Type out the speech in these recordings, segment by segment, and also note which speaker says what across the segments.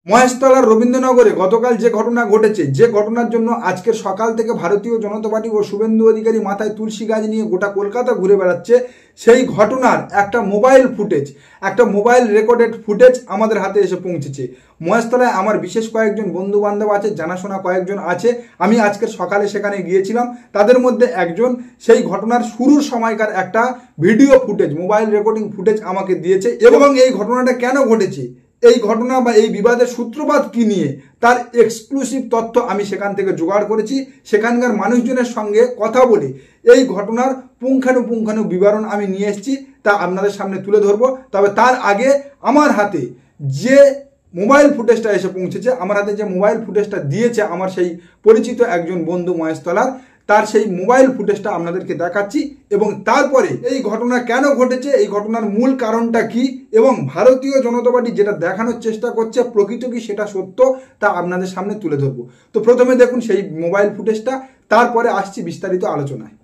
Speaker 1: মহেশতলার রবীন্দ্রনগরে গতকাল যে ঘটনা ঘটেছে, যে ঘটনার জন্য আজকের সকাল থেকে ভারতীয় জনতা পার্টি ও শুভেন্দু অধিকারী মাথায় তুলসী গাছ নিয়ে গোটা কলকাতা ঘুরে বেড়াচ্ছে, সেই ঘটনার একটা মোবাইল ফুটেজ, একটা মোবাইল রেকর্ডেড ফুটেজ আমাদের হাতে এসে পৌঁছেছে। মহেশতলায় আমার বিশেষ কয়েকজন বন্ধু বান্ধব আছে, জানাশোনা কয়েকজন আছে। আমি আজকের সকালে সেখানে গিয়েছিলাম। তাদের মধ্যে একজন সেই ঘটনার শুরুর সময়কার একটা video footage, mobile recording footage আমাকে দিয়েছে। এবং এই ঘটনাটা কেন ঘটেছে, এই ঘটনা বা এই বিবাদের সূত্রপাত কি নিয়ে, তার এক্সক্লুসিভ তথ্য আমি সেখান থেকে জোগাড় করেছি। সেখানকার মানুষজনের সঙ্গে কথা বলে এই ঘটনার পুঙ্খানুপুঙ্খানু বিবরণ আমি নিয়ে এসেছি, তা আপনাদের সামনে তুলে ধরবো। তবে তার আগে আমার হাতে যে মোবাইল ফুটেজটা এসে পৌঁছেছে, আমার হাতে যে মোবাইল ফুটেজটা দিয়েছে আমার সেই পরিচিত একজন বন্ধু মহেশতলার, তার সেই মোবাইল ফুটেজটা আপনাদেরকে দেখাচ্ছি। এবং তারপরে এই ঘটনা কেন ঘটেছে, এই ঘটনার মূল কারণটা কি, এবং ভারতীয় জনতা পার্টি যেটা দেখানোর চেষ্টা করছে প্রকৃত কি সেটা সত্য, তা আপনাদের সামনে তুলে ধরবো। তো প্রথমে দেখুন সেই মোবাইল ফুটেজটা, তারপরে আসছি বিস্তারিত আলোচনায়।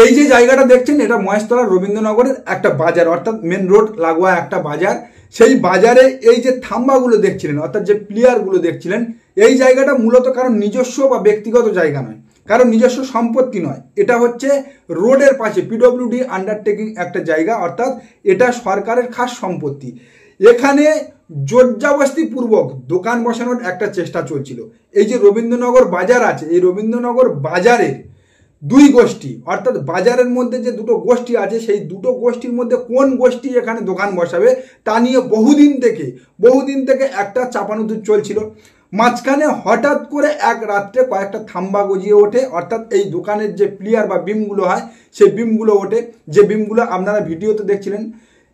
Speaker 1: এই যে জায়গাটা দেখছেন, এটা মহেশতলার রবীন্দ্রনগরের একটা বাজার, অর্থাৎ মেন রোড লাগোয়া একটা বাজার। সেই বাজারে এই যে থাম্বাগুলো দেখছিলেন, অর্থাৎ যে প্লেয়ারগুলো দেখছিলেন, এই জায়গাটা মূলত কারণ নিজস্ব বা ব্যক্তিগত জায়গা নয়, কারণ নিজস্ব সম্পত্তি নয়। এটা হচ্ছে রোডের পাশে পিডব্লিউডি আন্ডারটেকিং একটা জায়গা, অর্থাৎ এটা সরকারের খাস সম্পত্তি। এখানে জোরজবস্তিপূর্বক দোকান বসানোর একটা চেষ্টা চলছিল। এই যে রবীন্দ্রনগর বাজার আছে, এই রবীন্দ্রনগর বাজারের দুই গোষ্ঠী, অর্থাৎ বাজারের মধ্যে যে দুটো গোষ্ঠী আছে, সেই দুটো গোষ্ঠীর মধ্যে কোন গোষ্ঠী এখানে দোকান বসাবে তা নিয়ে বহুদিন থেকে একটা চাপানুতুর চলছিল। মাঝখানে হঠাৎ করে এক রাত্রে কয়েকটা থাম্বা গজিয়ে ওঠে, অর্থাৎ এই দোকানের যে প্লেয়ার বা বিমগুলো হয় সেই বিমগুলো ওঠে, যে বিমগুলো আপনারা ভিডিওতে দেখছিলেন,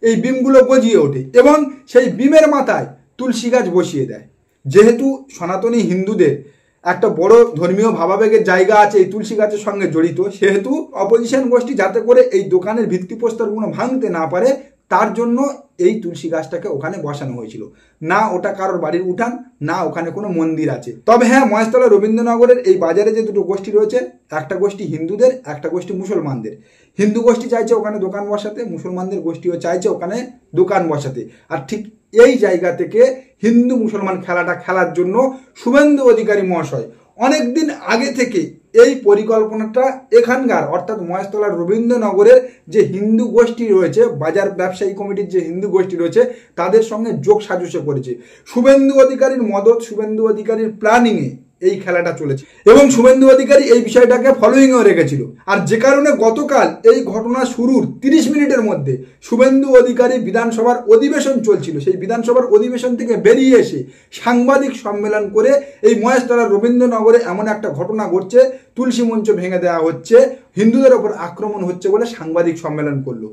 Speaker 1: এই বিমগুলো গজিয়ে ওঠে এবং সেই বিমের মাথায় তুলসী গাছ বসিয়ে দেয়। যেহেতু সনাতনী হিন্দুদের একটা বড় ধর্মীয় ভাবাবেগের জায়গা আছে এই তুলসী গাছের সঙ্গে জড়িত, সেহেতু অপোজিশন গোষ্ঠী যাতে করে এই দোকানের ভিত্তিপ্রস্তরগুলো ভাঙতে না পারে, তার জন্য এই তুলসী গাছটাকে ওখানে বসানো হয়েছিল। না ওটা কারোর বাড়ির উঠান, না ওখানে কোনো মন্দির আছে। তবে হ্যাঁ, মহেশতলা রবীন্দ্রনগরের এই বাজারে যে দুটো গোষ্ঠী রয়েছে, একটা গোষ্ঠী হিন্দুদের, একটা গোষ্ঠী মুসলমানদের। হিন্দু গোষ্ঠী চাইছে ওখানে দোকান বসাতে, মুসলমানদের গোষ্ঠীও চাইছে ওখানে দোকান বসাতে। আর ঠিক এই জায়গা থেকে হিন্দু মুসলমান খেলাটা খেলার জন্য শুভেন্দু অধিকারী মহাশয় অনেকদিন আগে থেকে এই পরিকল্পনাটা এখানকার, অর্থাৎ মহেশতলার রবীন্দ্রনগরের যে হিন্দু গোষ্ঠী রয়েছে, বাজার ব্যবসায়ী কমিটির যে হিন্দু গোষ্ঠী রয়েছে, তাদের সঙ্গে যোগ সাজসে করেছে। শুভেন্দু অধিকারীর মদত, শুভেন্দু অধিকারীর প্ল্যানিংয়ে এই খেলাটা চলেছে এবং শুভেন্দু অধিকারী এই বিষয়টাকে ফলোইংও রেখেছিল। আর যে কারণে গতকাল এই ঘটনা শুরুর 30 মিনিটের মধ্যে শুভেন্দু অধিকারী বিধানসভার অধিবেশন চলছিল, সেই বিধানসভার অধিবেশন থেকে বেরিয়ে এসে সাংবাদিক সম্মেলন করে এই মহেশতলার রবীন্দ্রনগরে এমন একটা ঘটনা ঘটছে, তুলসী মঞ্চ ভেঙে দেওয়া হচ্ছে, হিন্দুদের ওপর আক্রমণ হচ্ছে বলে সাংবাদিক সম্মেলন করলো।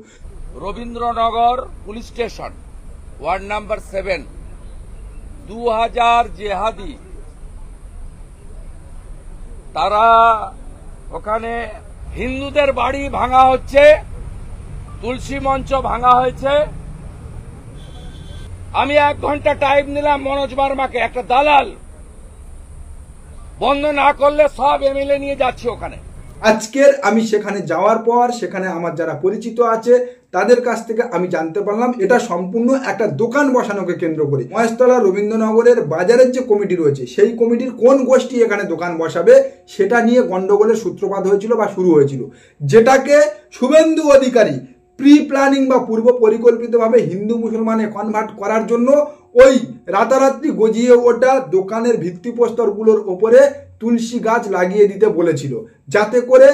Speaker 2: Rabindranagar police station ward number 7 2000 Jihadi, তারা ওখানে হিন্দুদের বাড়ি ভাঙা হচ্ছে তুলসী মঞ্চ ভাঙা হয়েছে। আমি 1 ঘন্টা টাইম নিলাম মনোজ বার্মাকে, একটা দালাল, বন্ধ না করলে সব এমএলএ নিয়ে যাচ্ছে ওখানে।
Speaker 1: আজকের আমি সেখানে যাওয়ার পর সেখানে আমার যারা পরিচিত আছে তাদের কাছ থেকে আমি জানতে পারলাম এটা সম্পূর্ণ একটা দোকান বসানোকে কেন্দ্র করে মহেশতলা রবীন্দ্রনগরের বাজারের যে কমিটি রয়েছে সেই কমিটির কোন গোষ্ঠী এখানে দোকান বসাবে সেটা নিয়ে গন্ডগোলের সূত্রপাত হয়েছিল বা শুরু হয়েছিল, যেটাকে শুভেন্দু অধিকারী প্রি প্ল্যানিং বা পূর্ব পরিকল্পিতভাবে হিন্দু মুসলমানে কনভার্ট করার জন্য ওই রাতারাত্রি গজিয়ে ওঠা দোকানের ভিত্তিপ্রস্তরগুলোর ওপরে তুলসী গাছ লাগিয়ে দিতে বলেছিল, যাতে করে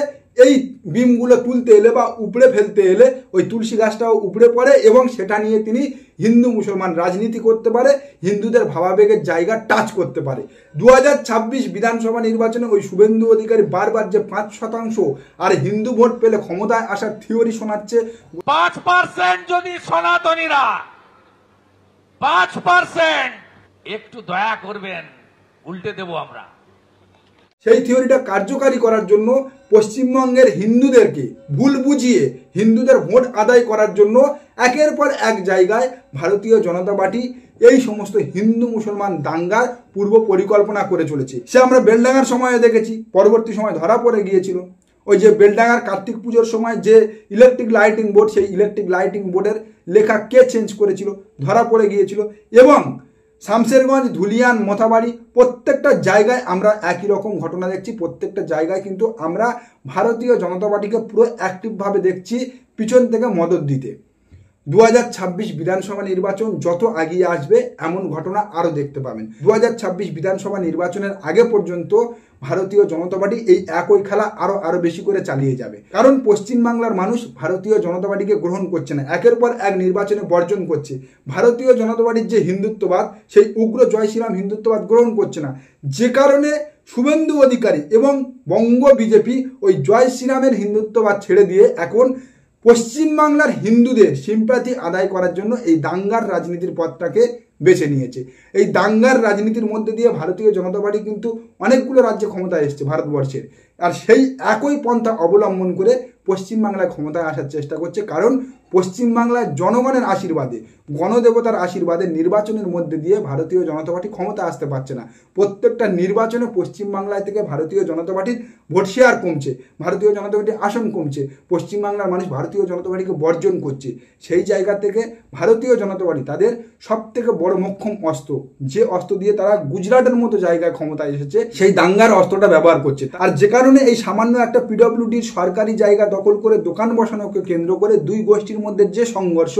Speaker 1: এই বিমগুলো তুলতে এলে বা উপড়ে ফেলতে এলে ওই তুলসী গাছটাও উপড়ে পড়ে এবং সেটা নিয়ে তিনি হিন্দু মুসলমান রাজনীতি করতে পারে, হিন্দুদের ভাবাবেগের জায়গা টাচ করতে পারে। 2026 বিধানসভা নির্বাচনে ওই শুভেন্দু অধিকারী বারবার যে 5% আর হিন্দু ভোট পেলে ক্ষমতায় আসার থিওরি শোনাচ্ছে।
Speaker 2: 5% যদি সনাতনীরা 5%, একটু দয়া করবেন, উল্টে দেব আমরা।
Speaker 1: সেই থিওরিটা কার্যকারী করার জন্য পশ্চিমবঙ্গের হিন্দুদেরকে ভুল বুঝিয়ে হিন্দুদের ভোট আদায় করার জন্য একের পর এক জায়গায় ভারতীয় জনতা পার্টি এই সমস্ত হিন্দু মুসলমান দাঙ্গার পূর্ব পরিকল্পনা করে চলেছে। সে আমরা বেলডাঙ্গার সময়ে দেখেছি, পরবর্তী সময় ধরা পড়ে গিয়েছিল। ওই যে বেলডাঙ্গার কার্তিক পুজোর সময় যে ইলেকট্রিক লাইটিং বোর্ড, সেই ইলেকট্রিক লাইটিং বোর্ডের লেখা কে চেঞ্জ করেছিল, ধরা পড়ে গিয়েছিল। এবং শামশেরগঞ্জ, ধুলিয়ান, মোথাবাড়ি প্রত্যেকটা জায়গায় আমরা একই রকম ঘটনা দেখছি। প্রত্যেকটা জায়গায় কিন্তু আমরা ভারতীয় জনতা পার্টিকে পুরো অ্যাক্টিভভাবে দেখছি পিছন থেকে মদত দিতে। 2026 বিধানসভা নির্বাচন যত এগিয়ে আসবে এমন ঘটনা আরও দেখতে পাবেন। 2026 বিধানসভা নির্বাচনের আগে পর্যন্ত ভারতীয় জনতা পার্টি এই একই খেলা আরো বেশি করে চালিয়ে যাবে, কারণ পশ্চিমবাংলার মানুষ ভারতীয় জনতা পার্টিকে গ্রহণ করছে না, একের পর এক নির্বাচনে বর্জন করছে। ভারতীয় জনতা পার্টির যে হিন্দুত্ববাদ, সেই উগ্র জয় শ্রীরাম হিন্দুত্ববাদ গ্রহণ করছে না, যে কারণে শুভেন্দু অধিকারী এবং বঙ্গ বিজেপি ওই জয় শ্রীরামের হিন্দুত্ববাদ ছেড়ে দিয়ে এখন পশ্চিমবাংলার হিন্দুদের সিম্প্যাথি আদায় করার জন্য এই দাঙ্গার রাজনীতির পথটাকে বেছে নিয়েছে। এই দাঙ্গার রাজনীতির মধ্যে দিয়ে ভারতীয় জনতা পার্টি কিন্তু অনেকগুলো রাজ্যে ক্ষমতায় এসছে ভারতবর্ষের, আর সেই একই পন্থা অবলম্বন করে পশ্চিমবাংলায় ক্ষমতায় আসার চেষ্টা করছে। কারণ পশ্চিমবাংলায় জনগণের আশীর্বাদে, গণদেবতার আশীর্বাদে নির্বাচনের মধ্যে দিয়ে ভারতীয় জনতা পার্টি ক্ষমতা আসতে পারছে না। প্রত্যেকটা নির্বাচনে পশ্চিমবাংলায় থেকে ভারতীয় জনতা পার্টির ভোট শেয়ার কমছে, ভারতীয় জনতা পার্টির আসন কমছে, পশ্চিমবাংলার মানুষ ভারতীয় জনতা পার্টিকে বর্জন করছে। সেই জায়গা থেকে ভারতীয় জনতা পার্টি তাদের সব থেকে বড় মোক্ষম অস্ত্র, যে অস্ত্র দিয়ে তারা গুজরাটের মতো জায়গায় ক্ষমতায় এসেছে, সেই দাঙ্গার অস্ত্রটা ব্যবহার করছে। আর যে কারণে এই সামান্য একটা পিডব্লিউডির সরকারি জায়গা দখল করে দোকান বসানোকে কেন্দ্র করে দুই গোষ্ঠীর মধ্যে যে সংঘর্ষ,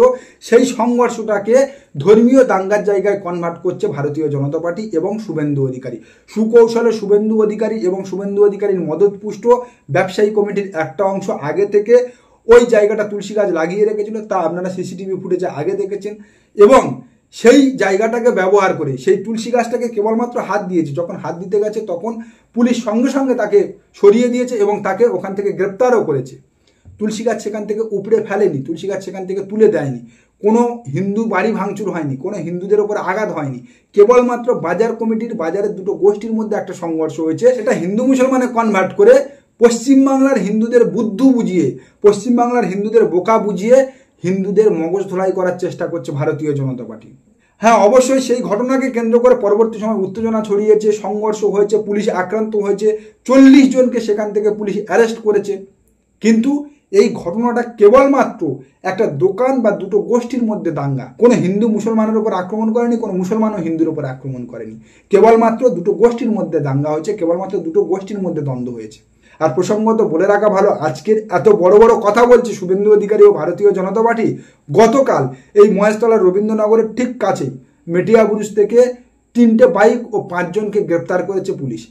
Speaker 1: সেই সংঘর্ষটাকে ধর্মীয় দাঙ্গার জায়গায় কনভার্ট করছে ভারতীয় জনতা পার্টি এবং শুভেন্দু অধিকারী। সুকৌশলে শুভেন্দু অধিকারী এবং শুভেন্দু অধিকারীর মদতপুষ্ট ব্যবসায়ী কমিটির একটা অংশ আগে থেকে ওই জায়গাটা তুলসী গাছ লাগিয়ে রেখেছিল, তা আপনারা সিসিটিভি ফুটেজে আগে দেখেছেন। এবং সেই জায়গাটাকে ব্যবহার করে সেই তুলসী গাছটাকে কেবলমাত্র হাত দিয়েছে, যখন হাত দিতে গেছে তখন পুলিশ সঙ্গে সঙ্গে তাকে সরিয়ে দিয়েছে এবং তাকে ওখান থেকে গ্রেপ্তারও করেছে। তুলসী গাছ সেখান থেকে উপড়ে ফেলেনি, তুলসী গাছ সেখান থেকে তুলে দেয়নি, কোনো হিন্দু বাড়ি ভাঙচুর হয়নি, কোনো হিন্দুদের ওপর আঘাত হয়নি, কেবলমাত্র বাজার কমিটির বাজারের দুটো গোষ্ঠীর মধ্যে একটা সংঘর্ষ হয়েছে। সেটা হিন্দু মুসলমানে কনভার্ট করে পশ্চিমবাংলার হিন্দুদের বুদ্ধি বুঝিয়ে, পশ্চিমবাংলার হিন্দুদের বোকা বুঝিয়ে হিন্দুদের মগজ ধোলাই করার চেষ্টা করছে ভারতীয় জনতা পার্টি। হ্যাঁ, অবশ্যই সেই ঘটনাকে কেন্দ্র করে পরবর্তী সময় উত্তেজনা ছড়িয়েছে, সংঘর্ষ হয়েছে, পুলিশ আক্রান্ত হয়েছে, 40 জনকে সেখান থেকে পুলিশ অ্যারেস্ট করেছে। কিন্তু এই ঘটনাটা কেবলমাত্র একটা দোকান বা দুটো গোষ্ঠীর মধ্যে দাঙ্গা, কোনো হিন্দু মুসলমানের উপর আক্রমণ করেনি, কোনো মুসলমানও হিন্দুর উপর আক্রমণ করেনি, কেবলমাত্র দুটো গোষ্ঠীর মধ্যে দাঙ্গা হয়েছে, কেবলমাত্র দুটো গোষ্ঠীর মধ্যে দ্বন্দ্ব হয়েছে। আর প্রসঙ্গত বলে রাখা ভালো, আজকের এত বড় বড় কথা বলছে শুভেন্দু অধিকারী ও ভারতীয় জনতা পার্টি, গতকাল এই মহেশতলা রবীন্দ্রনগরের ঠিক কাছেই মেটিয়াবুরুজ থেকে 3টে বাইক ও 5 জনকে গ্রেপ্তার করেছে পুলিশ।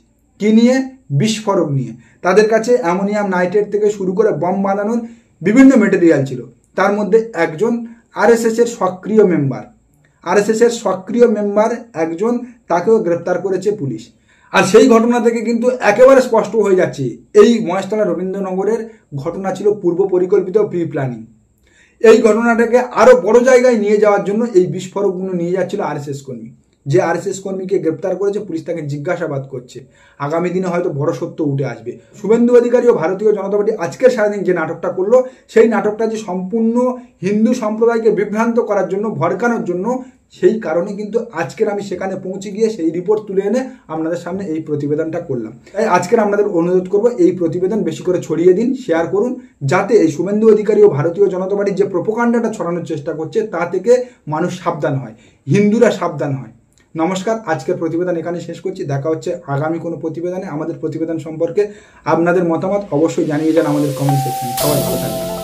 Speaker 1: কি নিয়ে? বিস্ফোরক নিয়ে। তাদের কাছে অ্যামোনিয়াম নাইট্রেট থেকে শুরু করে বম বানানোর বিভিন্ন মেটেরিয়াল ছিল। তার মধ্যে একজন আরএসএসের সক্রিয় মেম্বার একজন, তাকেও গ্রেপ্তার করেছে পুলিশ। আর সেই ঘটনা থেকে কিন্তু একেবারে স্পষ্ট হয়ে যাচ্ছে এই মহেশতলা রবীন্দ্রনগরের ঘটনা ছিল পূর্ব পরিকল্পিত, প্রি প্ল্যানিং। এই ঘটনাটাকে আরও বড় জায়গায় নিয়ে যাওয়ার জন্য এই বিস্ফোরকগুলো নিয়ে যাচ্ছিল আরএসএস কর্মী। যে আরএসএস কর্মীকে গ্রেপ্তার করেছে, পুলিশ তাকে জিজ্ঞাসাবাদ করছে। আগামী দিনে হয়তো বড় সত্য উঠে আসবে। শুভেন্দু অধিকারী ও ভারতীয় জনতা পার্টি আজকের সারাদিন যে নাটকটা করলো, সেই নাটকটা যে সম্পূর্ণ হিন্দু সম্প্রদায়কে বিভ্রান্ত করার জন্য, ভড়কানোর জন্য, সেই কারণে কিন্তু আজকের আমি সেখানে পৌঁছে গিয়ে সেই রিপোর্ট তুলে এনে আপনাদের সামনে এই প্রতিবেদনটা করলাম। তাই আজকের আপনাদের অনুরোধ করব, এই প্রতিবেদন বেশি করে ছড়িয়ে দিন, শেয়ার করুন, যাতে এই শুভেন্দু অধিকারী ও ভারতীয় জনতা পার্টির যে প্রোপাগান্ডাটা ছড়ানোর চেষ্টা করছে তা থেকে মানুষ সাবধান হয়, হিন্দুরা সাবধান হয়। নমস্কার, আজকের প্রতিবেদন এখানে শেষ করছি। দেখা হচ্ছে আগামী কোনো প্রতিবেদনে। আমাদের প্রতিবেদন সম্পর্কে আপনাদের মতামত অবশ্যই জানিয়ে যান আমাদের কমেন্ট সেকশনে। সবাই ভালো থাকবেন।